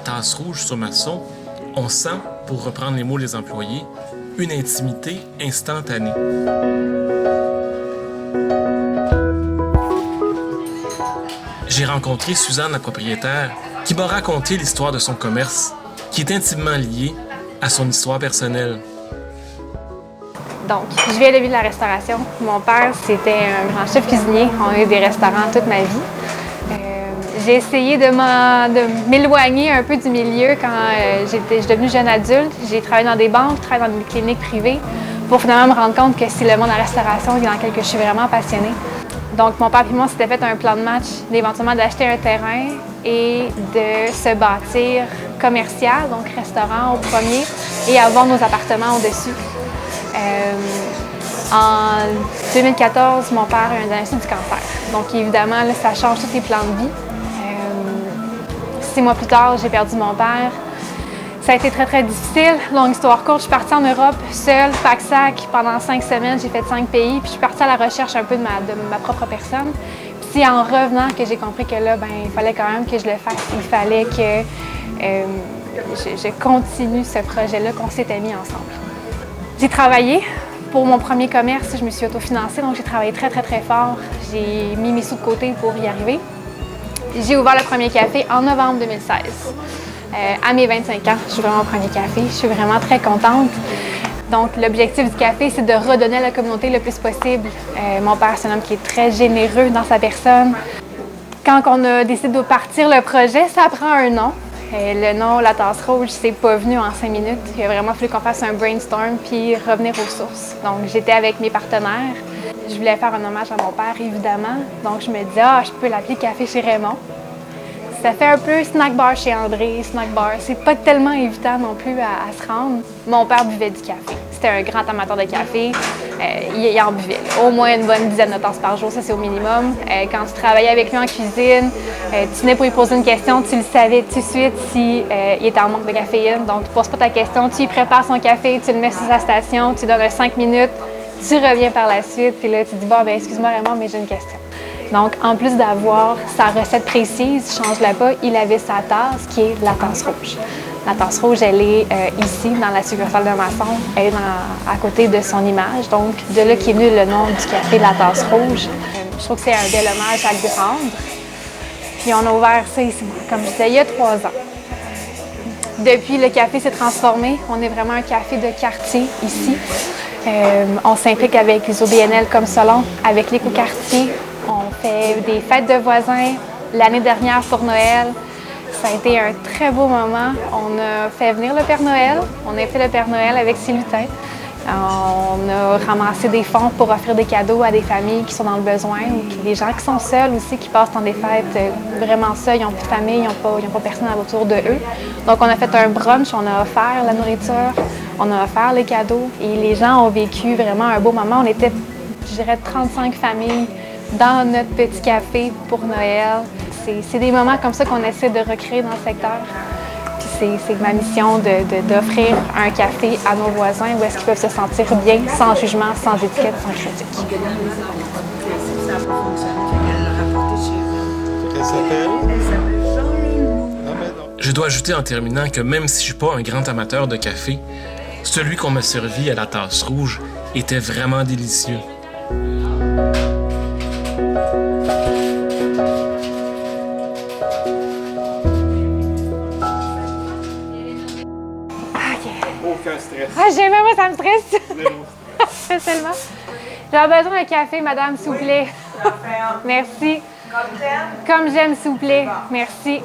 tasse rouge sur maçon, on sent, pour reprendre les mots des employés, une intimité instantanée. J'ai rencontré Suzanne, la propriétaire, qui m'a raconté l'histoire de son commerce, qui est intimement liée à son histoire personnelle. Donc, je viens de vie de la restauration. Mon père, c'était un grand chef cuisinier. On a eu des restaurants toute ma vie. J'ai essayé de m'éloigner un peu du milieu quand je suis devenue jeune adulte. J'ai travaillé dans des banques, travaillé dans des cliniques privées pour finalement me rendre compte que c'est le monde de la restauration dans lequel je suis vraiment passionnée. Donc, mon père et moi, s'était fait un plan de match d'éventuellement d'acheter un terrain et de se bâtir commercial, donc restaurant au premier, et avoir nos appartements au-dessus. En 2014, mon père a eu un diagnostic du cancer. Donc, évidemment, là, ça change tous les plans de vie. 6 mois plus tard, j'ai perdu mon père. Ça a été très, très difficile. Longue histoire courte, je suis partie en Europe seule, pack-sac, pendant 5 semaines. J'ai fait 5 pays, puis je suis partie à la recherche un peu de ma propre personne. Puis c'est en revenant que j'ai compris que là, il fallait quand même que je le fasse. Il fallait que je continue ce projet-là qu'on s'était mis ensemble. J'ai travaillé pour mon premier commerce. Je me suis autofinancée, donc j'ai travaillé très, très, très fort. J'ai mis mes sous de côté pour y arriver. J'ai ouvert le premier café en novembre 2016. À mes 25 ans, j'ai ouvert mon premier café. Je suis vraiment très contente. Donc, l'objectif du café, c'est de redonner à la communauté le plus possible. Mon père, c'est un homme qui est très généreux dans sa personne. Quand on a décidé de partir le projet, ça prend un nom. Le nom La Tasse Rouge, c'est pas venu en 5 minutes. Il a vraiment fallu qu'on fasse un brainstorm puis revenir aux sources. Donc, j'étais avec mes partenaires. Je voulais faire un hommage à mon père, évidemment. Donc, je me disais, je peux l'appeler Café chez Raymond. Ça fait un peu snack bar chez André, snack bar. C'est pas tellement évident non plus à se rendre. Mon père buvait du café. C'était un grand amateur de café. Il en buvait au moins une bonne dizaine de tasses par jour, ça c'est au minimum. Quand tu travaillais avec lui en cuisine, tu venais pour lui poser une question, tu le savais tout de suite s'il était en manque de caféine. Donc, tu ne poses pas ta question, tu lui prépares son café, tu le mets sur sa station, tu donnes 5 minutes, tu reviens par la suite, puis là, tu dis, excuse-moi Raymond, mais j'ai une question. Donc, en plus d'avoir sa recette précise, change-la pas, il avait sa tasse qui est la tasse rouge. La tasse rouge, elle est ici, dans la succursale de Masson. Elle est à côté de son image. Donc, de là qu'est venu le nom du café La Tasse Rouge. Je trouve que c'est un bel hommage à lui rendre. Puis, on a ouvert ça ici, comme je disais, il y a 3 ans. Depuis, le café s'est transformé. On est vraiment un café de quartier ici. On s'implique avec les OBNL comme Solon, avec l'écoquartier. On fait des fêtes de voisins. L'année dernière, pour Noël, ça a été un très beau moment. On a fait venir le Père Noël. On a fait le Père Noël avec ses lutins. On a ramassé des fonds pour offrir des cadeaux à des familles qui sont dans le besoin ou des gens qui sont seuls aussi, qui passent dans des fêtes vraiment seuls. Ils n'ont plus de famille, ils n'ont pas personne autour de eux. Donc, on a fait un brunch, on a offert la nourriture, on a offert les cadeaux et les gens ont vécu vraiment un beau moment. On était, je dirais, 35 familles dans notre petit café pour Noël. C'est des moments comme ça qu'on essaie de recréer dans le secteur. Puis c'est ma mission d'offrir un café à nos voisins où est-ce qu'ils peuvent se sentir bien, sans jugement, sans étiquette, sans critique. Je dois ajouter en terminant que même si je ne suis pas un grand amateur de café, celui qu'on m'a servi à la tasse rouge était vraiment délicieux. Aucun stress. J'aime moi, ça me stresse. Seulement. J'ai besoin d'un café, madame, s'il vous plaît. Merci. Comme t'aimes? Comme j'aime, s'il vous plaît. Merci.